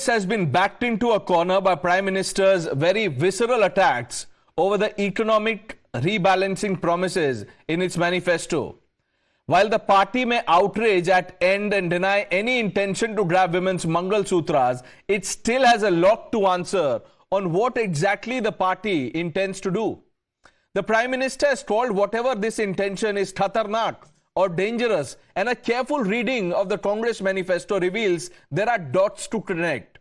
Congress has been backed into a corner by Prime Minister's very visceral attacks over the economic rebalancing promises in its manifesto. While the party may outrage at end and deny any intention to grab women's Mangal Sutras, it still has a lot to answer on what exactly the party intends to do. The Prime Minister has called whatever this intention is khatarnak or dangerous, and a careful reading of the Congress manifesto reveals there are dots to connect.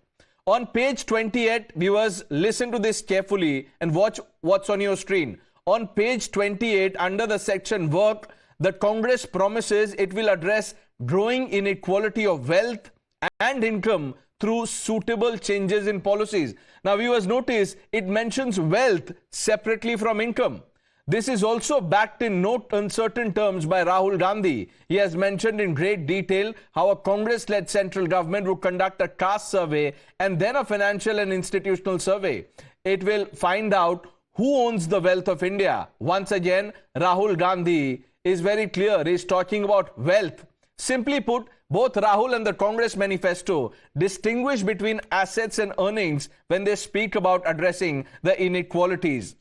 On page 28, viewers, listen to this carefully and watch what's on your screen. On page 28, under the section Work, the Congress promises it will address growing inequality of wealth and income through suitable changes in policies. Now, viewers, notice it mentions wealth separately from income. This is also backed in no uncertain terms by Rahul Gandhi. He has mentioned in great detail how a Congress-led central government will conduct a caste survey and then a financial and institutional survey. It will find out who owns the wealth of India. Once again, Rahul Gandhi is very clear. He's talking about wealth. Simply put, both Rahul and the Congress manifesto distinguish between assets and earnings when they speak about addressing the inequalities,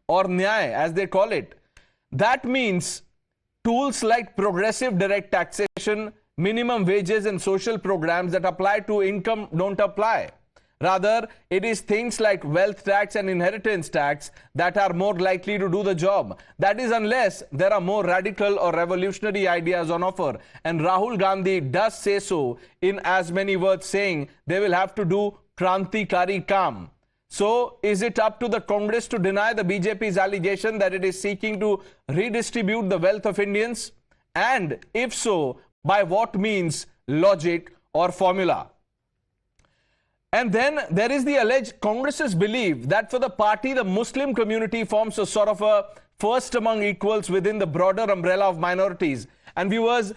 or Nyay as they call it. That means tools like progressive direct taxation, minimum wages and social programs that apply to income don't apply. Rather, it is things like wealth tax and inheritance tax that are more likely to do the job. That is, unless there are more radical or revolutionary ideas on offer. And Rahul Gandhi does say so in as many words, saying they will have to do Krantikari Kam. So, is it up to the Congress to deny the BJP's allegation that it is seeking to redistribute the wealth of Indians? And if so, by what means, logic or formula? And then there is the alleged Congress's belief that for the party, the Muslim community forms a sort of a first among equals within the broader umbrella of minorities. And viewers,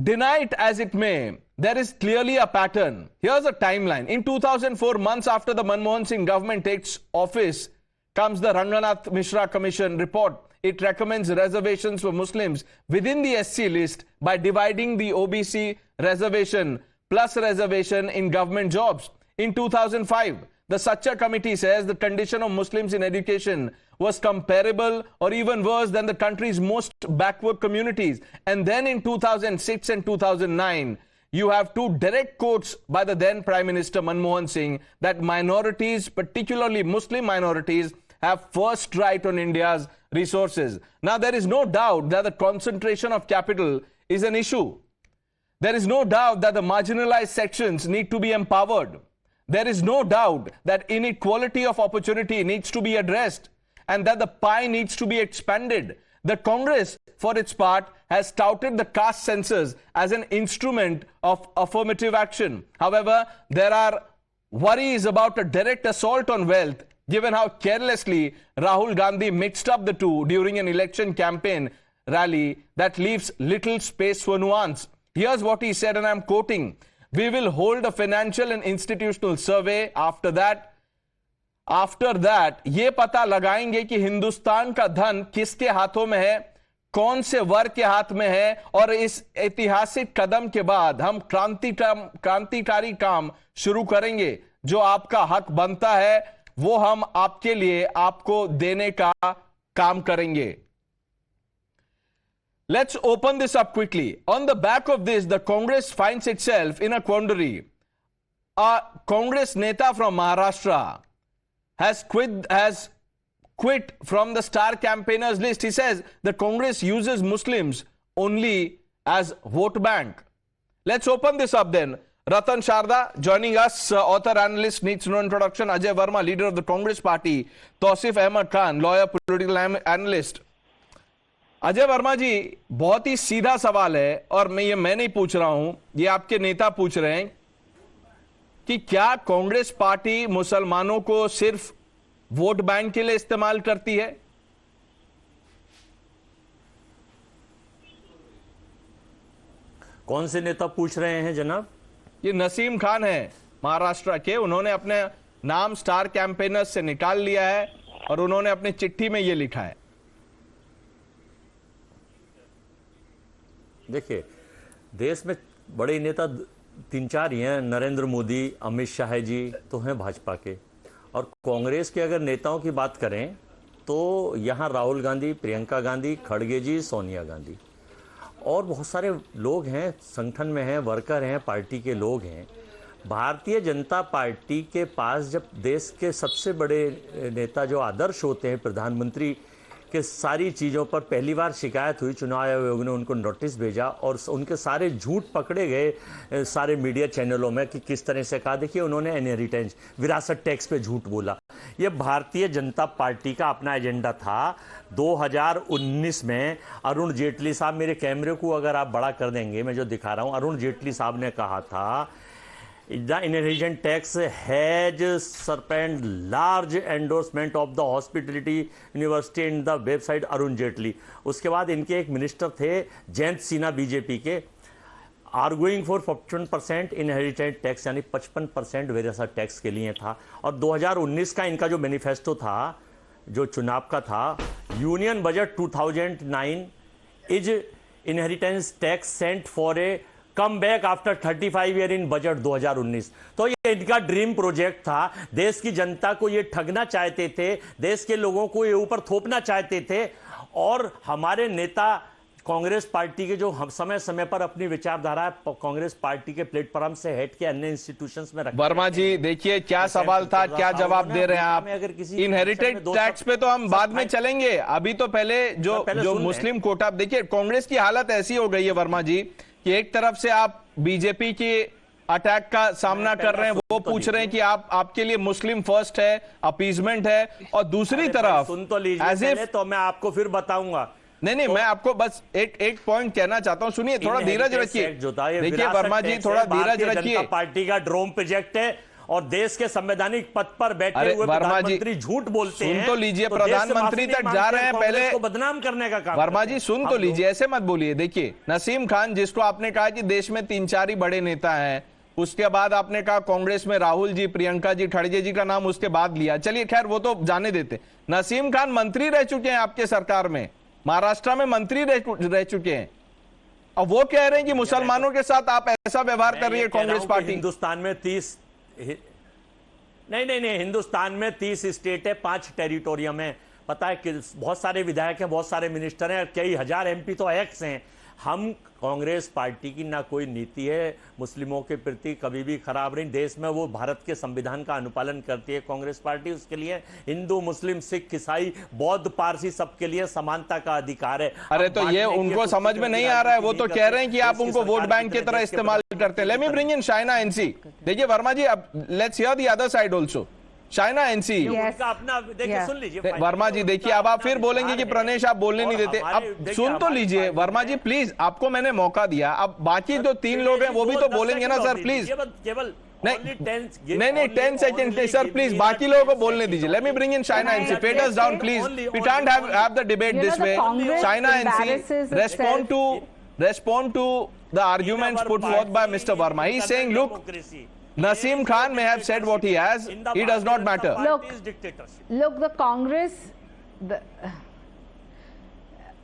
deny it as it may, there is clearly a pattern. Here's a timeline. In 2004, months after the Manmohan Singh government takes office, comes the Ranganath Mishra Commission report. It recommends reservations for Muslims within the SC list by dividing the OBC reservation plus reservation in government jobs. In 2005, the Sacha committee says the condition of Muslims in education was comparable or even worse than the country's most backward communities. And then in 2006 and 2009, you have two direct quotes by the then Prime Minister Manmohan Singh that minorities, particularly Muslim minorities, have first right on India's resources. Now, there is no doubt that the concentration of capital is an issue. There is no doubt that the marginalized sections need to be empowered. There is no doubt that inequality of opportunity needs to be addressed and that the pie needs to be expanded. The Congress, for its part, has touted the caste census as an instrument of affirmative action. However, there are worries about a direct assault on wealth, given how carelessly Rahul Gandhi mixed up the two during an election campaign rally that leaves little space for nuance. Here's what he said, and I'm quoting, "We will hold a financial and institutional survey. After that, ये पता लगाएंगे कि हिंदुस्तान का धन किसके हाथों में है, कौन से वर्ग के हाथ में है, और इस ऐतिहासिक कदम के बाद हम क्रांतिकारी काम शुरू करेंगे। जो आपका हक बनता है, वो हम आपके लिए आपको देने का काम करेंगे." Let's open this up quickly. On the back of this, the Congress finds itself in a quandary. A Congress neta from Maharashtra has quit from the star campaigners list. He says the Congress uses Muslims only as vote bank. Let's open this up then. Ratan Sharda joining us, author, analyst, needs no introduction. Ajay Verma, leader of the Congress party. Tausif Ahmed Khan, lawyer, political analyst. Ajay Verma जी, बहुत ही सीधा सवाल है और मैं नहीं पूछ रहा हूं, ये आपके नेता पूछ रहे हैं कि क्या कांग्रेस पार्टी मुसलमानों को सिर्फ वोट बैंक के लिए इस्तेमाल करती है? कौन से नेता पूछ रहे हैं जनाब? ये नसीम खान है महाराष्ट्र के। उन्होंने अपने नाम स्टार कैंपेनर्स से निकाल लिया है और उन्होंने अपनी चिट्ठी में ये लिखा है। देखिए, देश में बड़े नेता तीन चार ही हैं, नरेंद्र मोदी, अमित शाह जी तो हैं भाजपा के। और कांग्रेस के अगर नेताओं की बात करें तो यहाँ राहुल गांधी, प्रियंका गांधी, खड़गे जी, सोनिया गांधी और बहुत सारे लोग हैं, संगठन में हैं, वर्कर हैं, पार्टी के लोग हैं। भारतीय जनता पार्टी के पास जब देश के सबसे बड़े नेता जो आदर्श होते हैं, प्रधानमंत्री के सारी चीज़ों पर पहली बार शिकायत हुई, चुनाव आयोग ने उनको नोटिस भेजा और उनके सारे झूठ पकड़े गए सारे मीडिया चैनलों में कि किस तरह से कहा। देखिए, उन्होंने इनहेरिटेंस, विरासत टैक्स पे झूठ बोला। ये भारतीय जनता पार्टी का अपना एजेंडा था। 2019 में अरुण जेटली साहब, मेरे कैमरे को अगर आप बड़ा कर देंगे, मैं जो दिखा रहा हूँ, अरुण जेटली साहब ने कहा था The inheritance tax has serpent large endorsement of the hospitality university in the website Arun Jaitley. उसके बाद इनके एक मिनिस्टर थे जयंत सिन्हा बीजेपी के, आर्गुइंग फॉर 55% इनहेरिटेंस टैक्स, यानी 55% विरासत टैक्स के लिए था। और 2019 का इनका जो मैनिफेस्टो था, जो चुनाव का था, union budget 2009 is inheritance tax sent for a come back after 35 year in budget 2019। तो ये इनका ड्रीम प्रोजेक्ट था। देश की जनता को ये ठगना चाहते थे, देश के लोगों को ये ऊपर थोपना चाहते थे। और हमारे नेता कांग्रेस पार्टी के जो हम समय समय पर अपनी विचारधारा कांग्रेस पार्टी के प्लेटफॉर्म से हट के अन्य इंस्टीट्यूशंस में रखते। वर्मा जी देखिए, क्या सवाल था, क्या जवाब दे रहे हैं आप? इनहेरिटेड टैक्स पे तो हम बाद में चलेंगे, अभी तो पहले जो मुस्लिम कोटा। देखिए, कांग्रेस की हालत ऐसी हो गई है वर्मा जी कि एक तरफ से आप बीजेपी के अटैक का सामना कर रहे हैं, वो पूछ रहे हैं कि आपके लिए मुस्लिम फर्स्ट है, अपीजमेंट है, और दूसरी तरफ सुन तो लीजिए, तो मैं आपको फिर बताऊंगा। नहीं, मैं आपको बस एक पॉइंट कहना चाहता हूं, सुनिए, थोड़ा धीरज रखिए। देखिए वर्मा जी, थोड़ा धीरज रखिए। पार्टी का ड्रोन प्रोजेक्ट है और देश के संवैधानिक पद पर बैठे हुए प्रधानमंत्री झूठ बोलते हैं। सुन तो लीजिए, प्रधानमंत्री तक जा रहे हैं, पहले को बदनाम करने का काम। वर्मा जी सुन तो लीजिए, ऐसे मत बोलिए। देखिए, नसीम खान, जिसको आपने कहा कि देश में 3-4 ही बड़े नेता हैं, उसके बाद आपने कहा कांग्रेस में राहुल जी, प्रियंका जी, खड़गे जी का नाम उसके बाद लिया। चलिए खैर, वो तो जाने देते। नसीम खान मंत्री रह चुके हैं आपके सरकार में, महाराष्ट्र में मंत्री रह चुके हैं, और वो कह रहे हैं कि मुसलमानों के साथ आप ऐसा व्यवहार कर रही है कांग्रेस पार्टी। हिंदुस्तान में 30 नहीं, हिंदुस्तान में 30 स्टेट है, 5 टेरिटोरियम है। पता है कि बहुत सारे विधायक हैं, बहुत सारे मिनिस्टर हैं, कई हजार एमपी तो एक्स हैं। हम कांग्रेस पार्टी की ना कोई नीति है मुस्लिमों के प्रति कभी भी खराब रही। देश में वो भारत के संविधान का अनुपालन करती है कांग्रेस पार्टी। उसके लिए हिंदू, मुस्लिम, सिख, ईसाई, बौद्ध, पारसी सबके लिए समानता का अधिकार है। अरे तो ये उनको समझ में नहीं आ रहा है, वो तो कह रहे हैं कि आप उनको वोट बैंक की तरह इस्तेमाल करते हैं। लेट मी ब्रिंग इन शाइना एनसी। देखिए वर्मा जी, अब let's hear the other side also. China NC अपना देखिए, सुन लीजिए वर्मा जी। देखिए, अब आप फिर बोलेंगे कि प्रणेश आप बोलने नहीं देते। अब सुन तो लीजिए वर्मा जी, प्लीज, आपको मैंने मौका दिया। अब बाकी जो 3 लोग हैं वो भी तो बोलेंगे ना सर, प्लीज। केवल नहीं 10 सेकंड सर, प्लीज बाकी लोगों को बोलने दीजिए। लेट मी ब्रिंग इन चाइना एनसी। पेटर्स down please, we can't have the debate this way. चाइना एनसी respond to the arguments put forth by Mr. Verma. He is saying, look, Naseem Khan may have said what he has, he does not matter. Look, the Congress,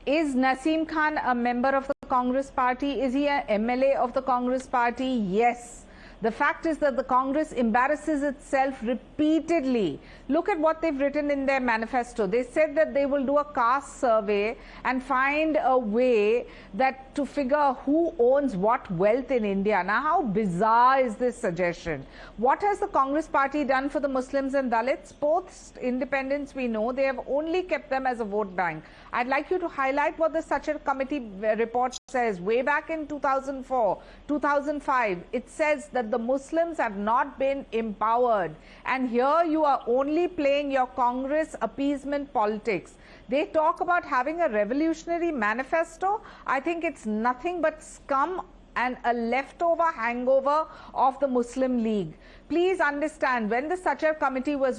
is Naseem Khan a member of the Congress party? Is he an MLA of the Congress party? Yes. The fact is that the Congress embarrasses itself repeatedly. Look at what they've written in their manifesto. They said that they will do a caste survey and find a way that to figure who owns what wealth in India. Now, how bizarre is this suggestion? What has the Congress party done for the Muslims and Dalits? Post independence, we know they have only kept them as a vote bank. I'd like you to highlight what the Sachar committee report says. Way back in 2004, 2005, it says that the Muslims have not been empowered, and here you are only playing your Congress appeasement politics. They talk about having a revolutionary manifesto. I think it's nothing but scum and a leftover hangover of the Muslim League. Please understand, when the Sachar committee was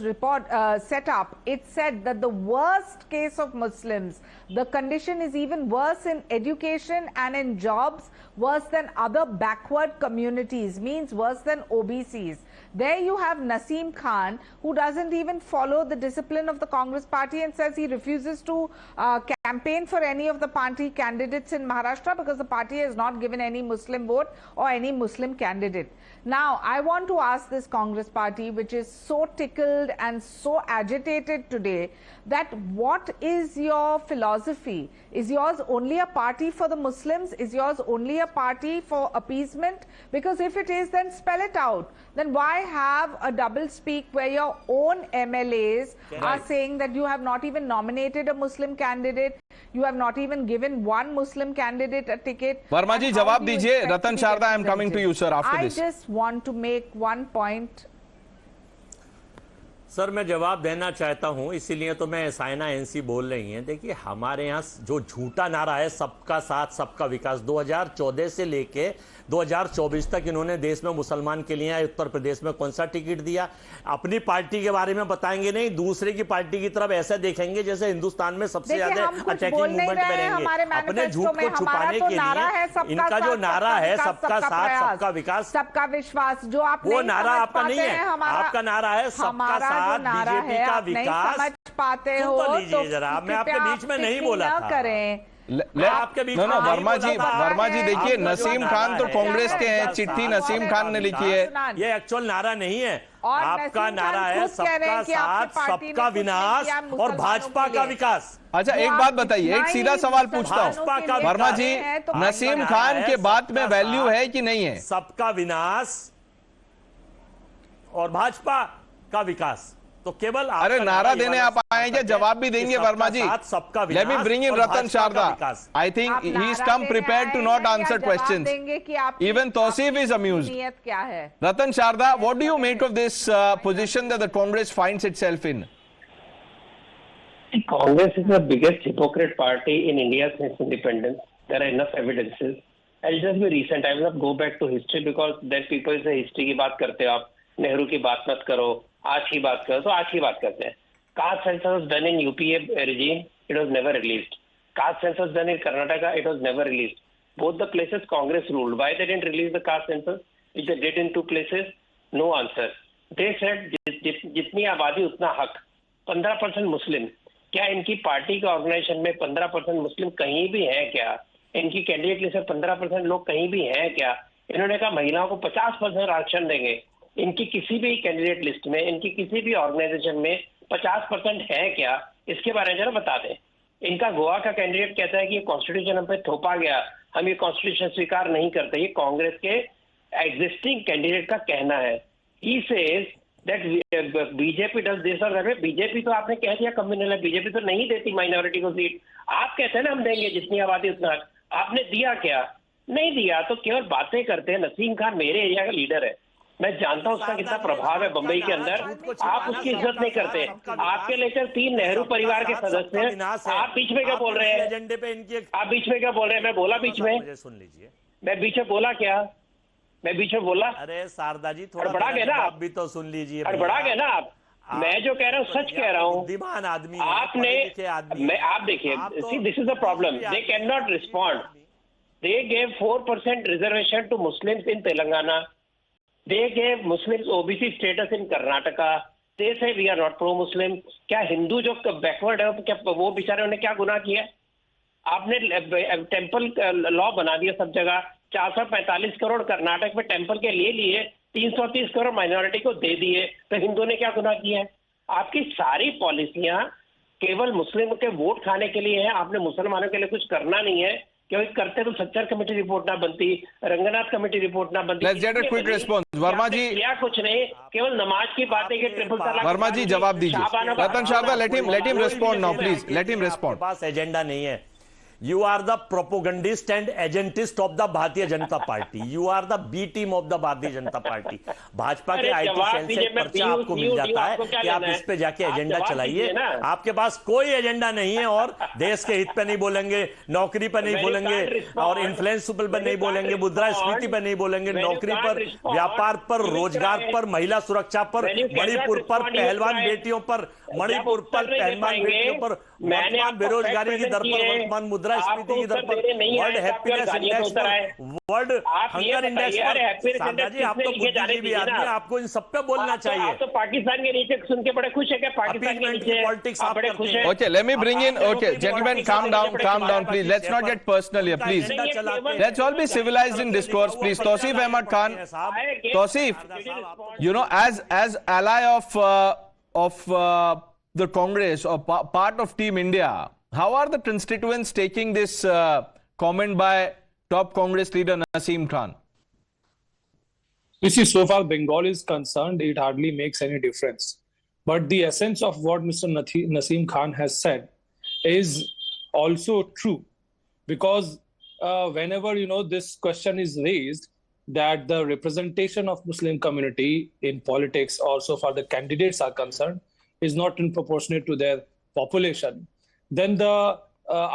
set up, it said that the worst case of Muslims, the condition is even worse in education and in jobs, worse than other backward communities, means worse than OBCs. There you have Naseem Khan, who doesn't even follow the discipline of the Congress party and says he refuses to campaign for any of the party candidates in Maharashtra because the party has not given any Muslim vote or any Muslim candidate. Now, I want to ask this Congress party, which is so tickled and so agitated today, that what is your philosophy? Is yours only a party for the Muslims? Is yours only a party for appeasement? Because if it is, then spell it out. Then why have a double speak where your own MLAs are saying that you have not even nominated a Muslim candidate, you have not even given one Muslim candidate a ticket? Verma ji, jawab dijiye. Ratan Sharda, I am coming to you, sir, after this. I just want to make one point. Sir मैं जवाब देना चाहता हूं, इसीलिए तो मैं Saina NC बोल रही हैं। देखिए हमारे यहाँ जो झूठा नारा है सबका साथ सबका विकास, 2014 से लेके 2024 तक इन्होंने देश में मुसलमान के लिए उत्तर प्रदेश में कौन सा टिकट दिया? अपनी पार्टी के बारे में बताएंगे नहीं, दूसरे की पार्टी की तरफ ऐसे देखेंगे जैसे हिंदुस्तान में सबसे ज्यादा अटैकिंग मूवमेंट करेंगे। अपने झूठ को छुपाने के लिए इनका जो नारा है सबका साथ सबका विकास सबका विश्वास, जो आप वो नारा आपका नहीं है, आपका नारा है सबका साथ बीजेपी का विकास। समझ पाते हो तो जरा, मैं आपके बीच में नहीं बोला था। करें आपके बीच में वर्मा जी देखिए, नसीम खान तो कांग्रेस के हैं, चिट्ठी नसीम खान ने लिखी है। ये एक्चुअल नारा नहीं है, और आपका नारा है सबका साथ सबका विनाश और भाजपा का विकास। अच्छा एक बात बताइए, एक सीधा सवाल पूछता हूँ वर्मा जी, नसीम खान के बात में वैल्यू है कि नहीं है? सबका विनाश और भाजपा का विकास तो केवल अरे नारा देने आप आएंगे, जवाब भी देंगे Verma ji. Let me bring in Ratan Sharda. I think he is come prepared to not answer questions. Even Tauseef is amused. क्या है Ratan Sharda, what do you make of this position that the Congress finds itself in? Congress is the biggest hypocrite party in India since independence. There are enough evidences. I'll just be recent. I will not go back to history because then people say history की बात करते हो आप, नेहरू की बात मत करो, आज की बात करो। तो आज की बात करते हैं। Caste census was done in UPA regime. It was never released. Caste census was done in Karnataka. It was never released. Both the places Congress ruled. Why they didn't release the caste census? If they did in two places, no answer. They said जितनी आबादी उतना हक। 15% मुस्लिम। क्या इनकी party के organisation में 15% मुस्लिम कहीं भी है क्या? इनकी कैंडिडेट लिस्ट में 15% लोग कहीं भी हैं क्या? इन्होंने कहा महिलाओं को 50% आरक्षण देंगे। इनकी किसी भी कैंडिडेट लिस्ट में, इनकी किसी भी ऑर्गेनाइजेशन में 50% है क्या? इसके बारे में जरा बता दें। इनका गोवा का कैंडिडेट कहता है कि ये कॉन्स्टिट्यूशन हम पे थोपा गया, हम ये कॉन्स्टिट्यूशन स्वीकार नहीं करते। ये कांग्रेस के एग्जिस्टिंग कैंडिडेट का कहना है। He says that BJP does this और दैट। बीजेपी तो आपने कह दिया कम्युनल है, बीजेपी तो नहीं देती माइनॉरिटी को सीट। आप कहते हैं ना हम देंगे जितनी आबादी उतना हक। आपने दिया क्या? नहीं दिया। तो केवल बातें करते हैं। नसीम खान मेरे एरिया का लीडर है, मैं जानता हूं उसका कितना प्रभाव है बंबई के अंदर। आप उसकी इज्जत नहीं करते। आपके लेकर 3 नेहरू परिवार के सदस्य हैं, आप बीच में क्या बोल रहे हैं? एजेंडे पे इनकी आप बीच में क्या बोल रहे हैं? मैं बोला बीच में? सुन लीजिए, मैं बीच में बोला क्या? मैं बीच में बोला? अरे शारदा जी थोड़ा बड़ा गया ना आप भी तो सुन लीजिए। बड़ा गया ना आप? मैं जो कह रहा हूँ सच कह रहा हूँ। बुद्धिमान आदमी आपने आप देखिए, see this is the problem, they can not respond. They gave 4% reservation to Muslims in Telangana. They gave Muslims OBC status in Karnataka. They say we are not pro-Muslim. क्या हिंदू जो बैकवर्ड है क्या वो बेचारे उन्हें क्या गुनाह किया? आपने टेम्पल लॉ बना दिया सब जगह। 445 करोड़ कर्नाटक में टेम्पल के लिए 330 करोड़ माइनॉरिटी को दे दिए। तो हिंदुओं ने क्या गुनाह किया है? आपकी सारी पॉलिसियां केवल मुस्लिम के वोट खाने के लिए है। आपने मुसलमानों के लिए कुछ करना नहीं है। क्योंकि करते तो सच्चर कमेटी रिपोर्ट ना बनती, रंगनाथ कमेटी रिपोर्ट ना बनती। Let's get a quick response. Verma ji क्या कुछ नहीं, केवल नमाज की बातें कि ट्रिपल तलाक। वर्मा जी जवाब दीजिए। Ratan Sharda, let him respond now please, let him respond. पास एजेंडा नहीं है। You are the propagandist and agentist of the Bharatiya Janata party. You are the B team of the Bharatiya Janata party. Bhajpa के IT सेल से पर्चा आपको मिल जाता है कि आप इस पे जाके एजेंडा चलाइए। आपके पास कोई एजेंडा नहीं है और देश के हित पे नहीं बोलेंगे, नौकरी पे नहीं बोलेंगे और इन्फ्लुएंस पे नहीं बोलेंगे, मुद्रास्फीति पे नहीं बोलेंगे, नौकरी पर, व्यापार पर, रोजगार पर, महिला सुरक्षा पर, मणिपुर पर, पहलवान बेटियों पर, मणिपुर पर, पहलवान बेटियों पर, वर्तमान बेरोजगारी की दर पर, वर्तमान मुद्रास्फीति की दर पर, वर्ल्ड हैप्पीनेस इंडेक्स पर, वर्ल्ड हंगर इंडेक्स पर। सारदा जी, आप तो बुद्धिजीवी आदमी, आपको इन सब पे बोलना चाहिए। आप तो पाकिस्तान के नीचे सुन के बड़े खुश है क्या? पाकिस्तान के नीचे पॉलिटिक्स आप बड़े खुश है? Okay, let me bring in. Okay, gentlemen, calm down, please. Let's not get personal here, please. Let's all be civilized in discourse, please. Tausif Ahmad Khan, Tausif, you know, as ally of the Congress or part of Team India, how are the constituents taking this comment by top Congress leader Naseem Khan? You see, so far Bengal is concerned, it hardly makes any difference. But the essence of what Mr. Naseem Khan has said is also true, because whenever this question is raised, that the representation of Muslim community in politics, or so far the candidates are concerned, is not in proportionate to their population, then the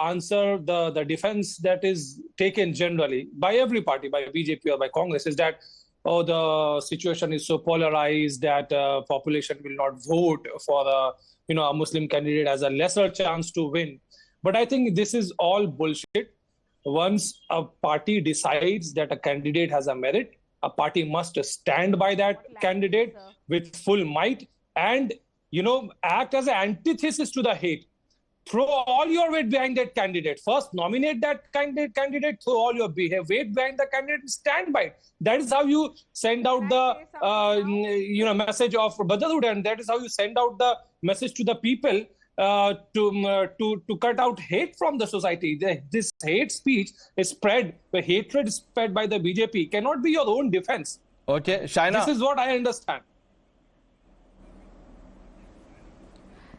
answer, the defense that is taken generally by every party, by BJP or by Congress, is that, oh, the situation is so polarized that population will not vote for a Muslim candidate, as a lesser chance to win. But I think this is all bullshit. Once a party decides that a candidate has a merit, a party must stand by that candidate with full might and act as an antithesis to the hate. Throw all your weight behind that candidate. First, nominate that candidate. Throw all your weight behind the candidate and stand by it. That is how you send out the message of brotherhood, and that is how you send out the message to the people to cut out hate from the society. This hate speech is spread, the hatred is spread by the BJP. Cannot be your own defense. Okay, Shaina. This is what I understand.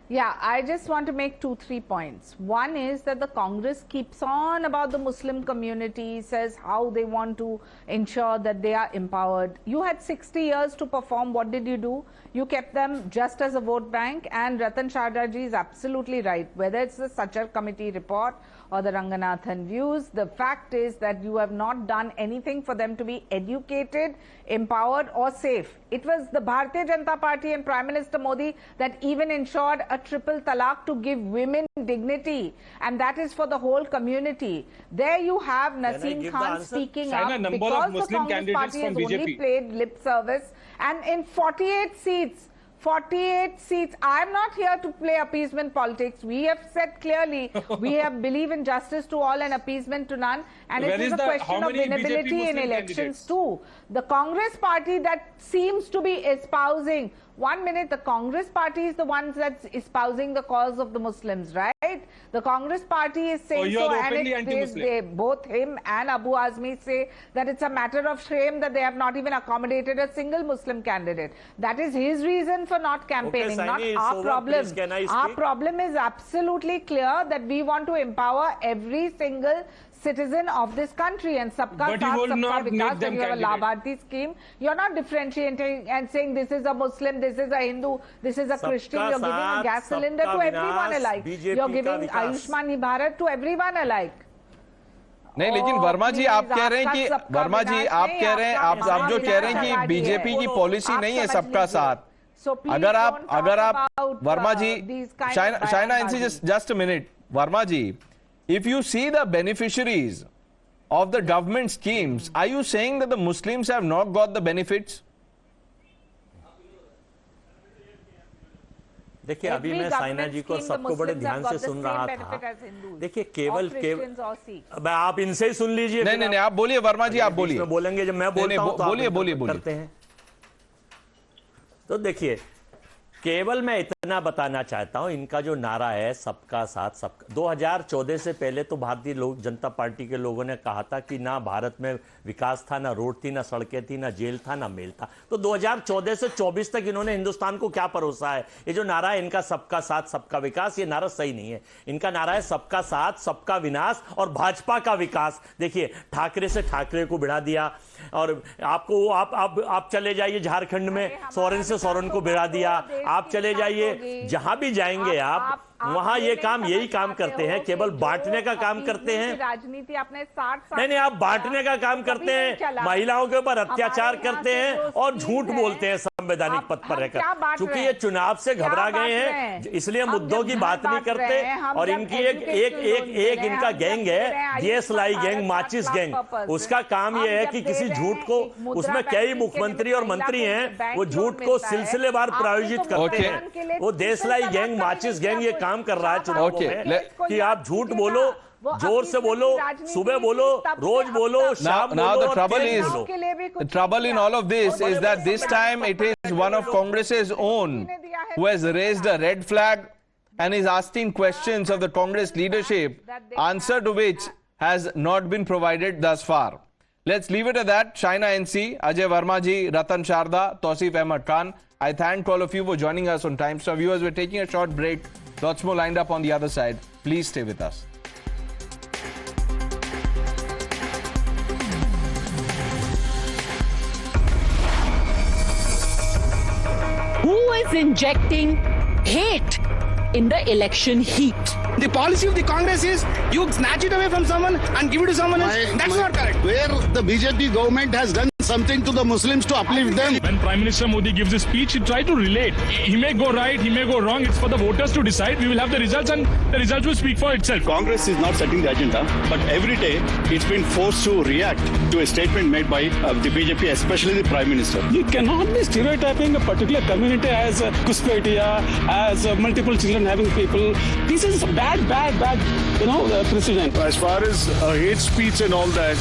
Yeah, I just want to make 2-3 points. One is that the Congress keeps on about the Muslim community, says how they want to ensure that they are empowered. You had 60 years to perform. What did you do? You kept them just as a vote bank, and Ratan Shardaji is absolutely right. Whether it's the Sachar committee report or the Ranganathan views, the fact is that you have not done anything for them to be educated, empowered or safe. It was the Bharatiya Janata Party and Prime Minister Modi that even ensured a triple talaq to give women dignity, and that is for the whole community. There you have Naseem Khan speaking up because the Congress party has only played lip service, and in 48 seats, I am not here to play appeasement politics. We have said clearly we have believe in justice to all and appeasement to none, and it is a question of winnability in elections too. The Congress party that seems to be espousing, 1 minute, the Congress party is the ones that's espousing the cause of the Muslims, right? The Congress party is saying so, and both him and Abu Azmi say that it's a matter of shame that they have not even accommodated a single Muslim candidate. That is his reason for not campaigning, not our problem. Our problem is absolutely clear that we want to empower every single citizen of this country, and Sabka Saath Sabka Vikas, when you have a Labharti scheme, you're not differentiating and saying this is a Muslim, this is a Hindu, this is a Christian. You're giving a gas cylinder to everyone alike. You're giving Ayushman Bharat to everyone alike. नहीं, लेकिन वर्मा जी आप कह रहे हैं कि वर्मा जी आप कह रहे हैं, आप जो कह रहे हैं कि बीजेपी की पॉलिसी नहीं है सबका साथ. अगर आप वर्मा जी, Shaina NC, just a minute, Verma ji, if you see the beneficiaries of the government schemes, are you saying that the Muslims have not got the benefits? देखिए, अभी मैं साइना जी को सबको बड़े ध्यान से सुन रहा था. देखिए, केवल आप इनसे ही सुन लीजिए. नहीं, आप बोलिए वर्मा जी, आप बोलिए. बोलेंगे जब मैं बोलता हूं तो बोलिए करते हैं. तो देखिए, केवल मैं इतना बताना चाहता हूं, इनका जो नारा है सबका साथ सबका, 2014 से पहले तो भारतीय जनता पार्टी के लोगों ने कहा था कि ना भारत में विकास था, ना रोड थी, ना सड़कें थी, ना जेल था, ना मेल था. तो 2014 से 24 तक इन्होंने हिंदुस्तान को क्या परोसा है? ये जो नारा है इनका सबका साथ सबका विकास, ये नारा सही नहीं है. इनका नारा है सबका साथ सबका विनाश और भाजपा का विकास. देखिए, ठाकरे से ठाकरे को भिड़ा दिया, और आपको आप चले जाइए झारखंड में, सोरेन से सोरेन को भिड़ा दिया. आप चले जाइए, जहां भी जाएंगे वहां ये काम यही काम करते हैं, केवल बांटने का काम करते हैं। राजनीति आपने 60 साल नहीं, आप बांटने का काम करते हैं, महिलाओं के ऊपर अत्याचार करते हैं और झूठ बोलते हैं संवैधानिक पद पर रहकर। क्योंकि ये चुनाव से घबरा गए हैं, इसलिए मुद्दों की बात नहीं करते। और इनकी एक इनका गैंग है, देशलाई गैंग, माचिस गैंग। उसका काम यह है कि किसी झूठ को, उसमें कई मुख्यमंत्री और मंत्री हैं, वो झूठ को सिलसिलेवार प्रायोजित करते हैं। वो देशलाई गैंग, माचिस गैंग ये काम कर रहा है चुनाव में कि आप झूठ बोलो, जोर से बोलो, सुबह बोलो, रोज बोलो, शाम बोलो। Now the trouble in all of this is that this time it is one of Congress's own who has raised a red flag and is asking questions of the Congress leadership, answer to which has not been provided thus far. Let's leave it at that. Shaina NC, Ajay Verma ji, Ratan Sharda, Tausif Ahmed Khan. I thank all of you for joining us on Times Now. Viewers, we're taking a short break. Lots more lined up on the other side. Please stay with us. Who is injecting hate in the election heat? The policy of the Congress is you snatch it away from someone and give it to someone else. That's not correct. Where the BJP government has done something to the Muslims to uplift them. When Prime Minister Modi gives a speech, he tries to relate. He may go right, he may go wrong. It's for the voters to decide. We will have the results and the results will speak for itself. Congress is not setting the agenda, but every day it's been forced to react to a statement made by the BJP, especially the Prime Minister. You cannot be stereotyping a particular community as Kuspetiya, as multiple children having people. This is bad, precedent. As far as hate speech and all that,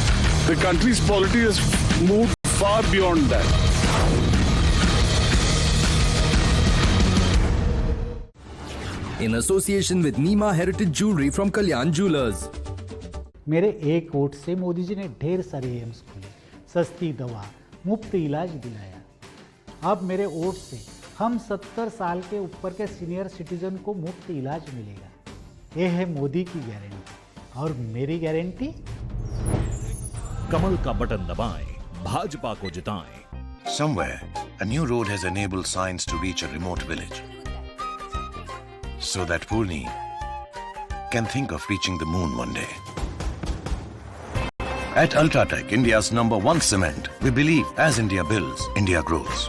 the country's polity has moved far beyond that. In association with Nima Heritage Jewelry from Kalyan Jewelers. मेरे एक vote से मोदी जी ने ढेर सारे AIIMS खोले, सस्ती दवा, मुफ्त इलाज दिलाया। अब मेरे वोट से हम 70 साल के ऊपर के सीनियर सिटीजन को मुफ्त इलाज मिलेगा। ये है मोदी की गारंटी और मेरी गारंटी। कमल का बटन दबाएं, भाजपा को जिताएं। Somewhere, a new road has enabled science to reach a remote village, so that Purni can think of reaching the moon one day. At Ultratech, India's #1 cement, we believe as India builds, India grows.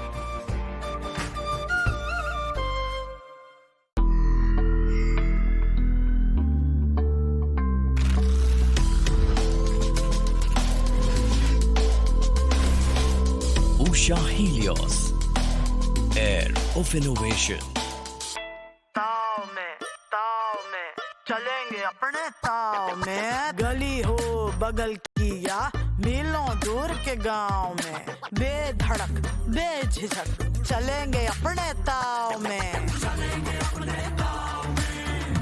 Usha Helios, air of innovation. ताव में चलेंगे अपने ताव में, गली हो बगल की या मीलों दूर के गांव में, बेधड़क बेझिझक चलेंगे अपने ताव में।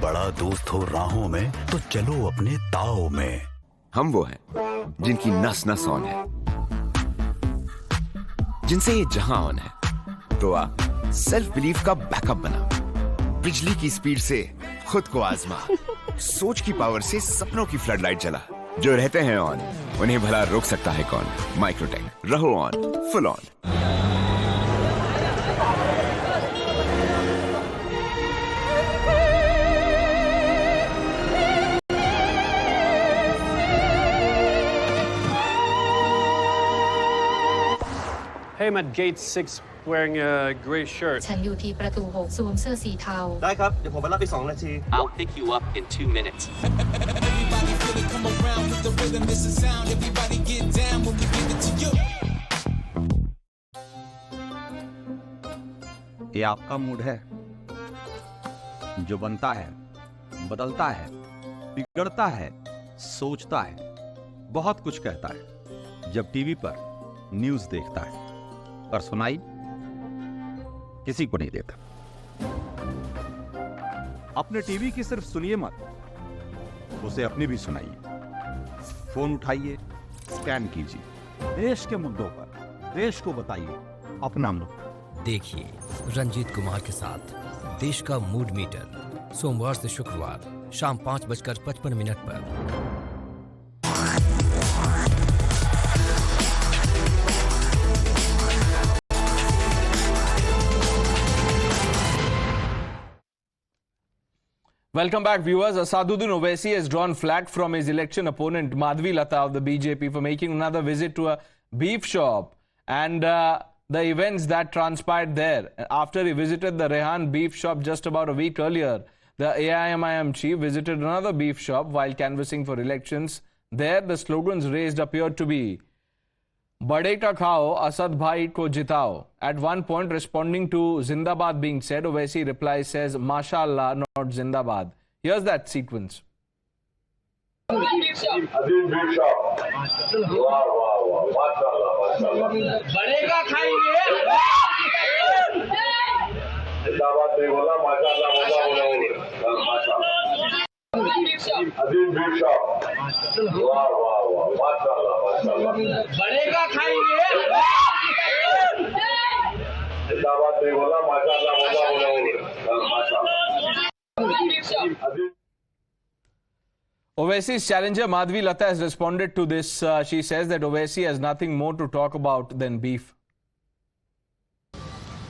बड़ा दोस्त हो राहों में तो चलो अपने ताव में। हम वो हैं जिनकी नस नस ऑन है, जिनसे ये जहां ऑन है तो आ सेल्फ बिलीफ का बैकअप बना, बिजली की स्पीड से खुद को आजमा, सोच की पावर से सपनों की फ्लड लाइट जला। जो रहते हैं ऑन उन्हें भला रोक सकता है कौन? माइक्रोटेक, रहो on, full on. Hey, I'm at gate 6 wearing a gray shirt. ฉันอยู่ที่ประตู 6 สวมเสื้อสีเทา ได้ครับ เดี๋ยวผมไปรับที่2 นาที I'll pick you up in 2 minutes. Everybody feel it, come around with the rhythm, it's a sound. Everybody get down when we give it to you. ये आपका mood है जो बनता है, बदलता है, बिगड़ता है, सोचता है, बहुत कुछ कहता है जब टीवी पर न्यूज देखता है, पर सुनाई किसी को नहीं देता। अपने टीवी की सिर्फ सुनिए मत, उसे अपनी भी सुनाइए। फोन उठाइए, स्कैन कीजिए, देश के मुद्दों पर देश को बताइए अपना मुद्दा। देखिए रंजीत कुमार के साथ देश का मूड मीटर, सोमवार से शुक्रवार शाम 5:55 पर। Welcome back, viewers. Asaduddin Owaisi has drawn flack from his election opponent Madhvi Lata of the BJP for making another visit to a beef shop and the events that transpired there. After he visited the Rehan beef shop just about a week earlier, the AIMIM chief visited another beef shop while canvassing for elections. There, the slogans raised appeared to be Bade ka khao, Asad bhai ko jitao. At one point, responding to Zindabad being said, Owaisi replies says, Mashallah, not Zindabad. Here's that sequence. Owaisi's challenger Madhvi Lata has responded to this. She says that Owaisi has nothing more to talk about than beef.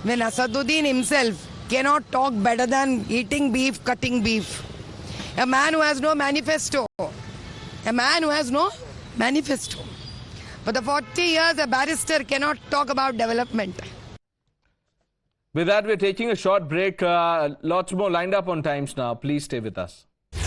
When Asaduddin himself cannot talk better than eating beef, cutting beef. A man who has no manifesto. A man who has no manifesto. For the 40 years, a barrister cannot talk about development. With that, we're taking a short break. Lots more lined up on Times Now. Please stay with us.